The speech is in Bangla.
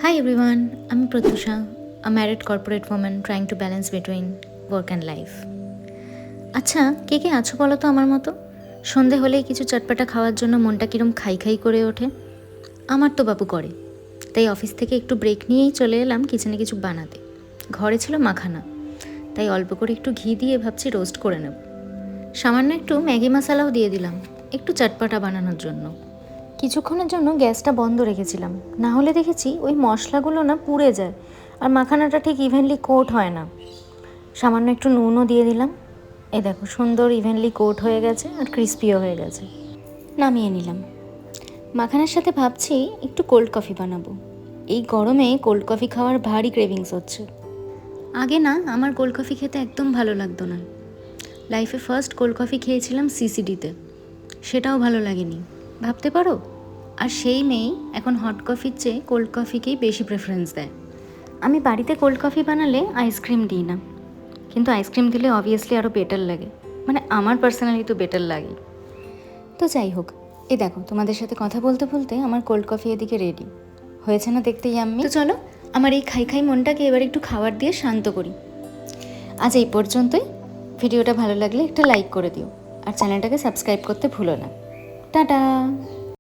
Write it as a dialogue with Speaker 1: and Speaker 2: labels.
Speaker 1: Hi everyone, I'm Pratyusha, a married corporate woman trying to balance between work and life. আচ্ছা, কে কে আছো বলো তো আমার মতো? সন্ধে হলেই কিছু চটপটা খাওয়ার জন্য মনটা কিরম খাই খাই করে ওঠে। আমার তো বাবু করে। তাই অফিস থেকে একটু ব্রেক নিয়েই চলে এলাম কিচেনে কিছু বানাতে। ঘরে ছিল মাখানা, তাই অল্প করে একটু ঘি দিয়ে ভাবছি রোস্ট করে নেব। সামান্য একটু ম্যাগি মশালাও দিয়ে দিলাম, একটু চটপটা বানানোর জন্য। কিছুক্ষণের জন্য গ্যাসটা বন্ধ রেখেছিলাম, না হলে দেখেছি ওই মশলাগুলো না পুড়ে যায় আর মাখানাটা ঠিক ইভেনলি কোট হয় না। সামান্য একটু নুনও দিয়ে দিলাম। এই দেখো সুন্দর ইভেনলি কোট হয়ে গেছে আর ক্রিস্পিও হয়ে গেছে। নামিয়ে নিলাম। মাখানার সাথে ভাবছি একটু কোল্ড কফি বানাবো। এই গরমে কোল্ড কফি খাওয়ার ভারী ক্রেভিংস হচ্ছে। আগে না আমার কোল্ড কফি খেতে একদম ভালো লাগতো না। লাইফে ফার্স্ট কোল্ড কফি খেয়েছিলাম সিসিডিতে, সেটাও ভালো লাগেনি, ভাবতে পারো। আর সেই মেয়েই এখন হট কফির চেয়ে কোল্ড কফিকেই বেশি প্রেফারেন্স দেয়। আমি বাড়িতে কোল্ড কফি বানালে আইসক্রিম দিই না, কিন্তু আইসক্রিম দিলে অবভিয়াসলি আরও বেটার লাগে, মানে আমার পার্সোনালি তো বেটার লাগে। তো যাই হোক, এই দেখো তোমাদের সাথে কথা বলতে বলতে আমার কোল্ড কফি এদিকে রেডি হয়েছে না, দেখতে ইয়াম্মি। তো চলো আমার এই খাই খাই মনটাকে এবার একটু খাবার দিয়ে শান্ত করি। আজ এই পর্যন্তই। ভিডিওটা ভালো লাগলে একটা লাইক করে দিও আর চ্যানেলটাকে সাবস্ক্রাইব করতে ভুলো না। টাটা।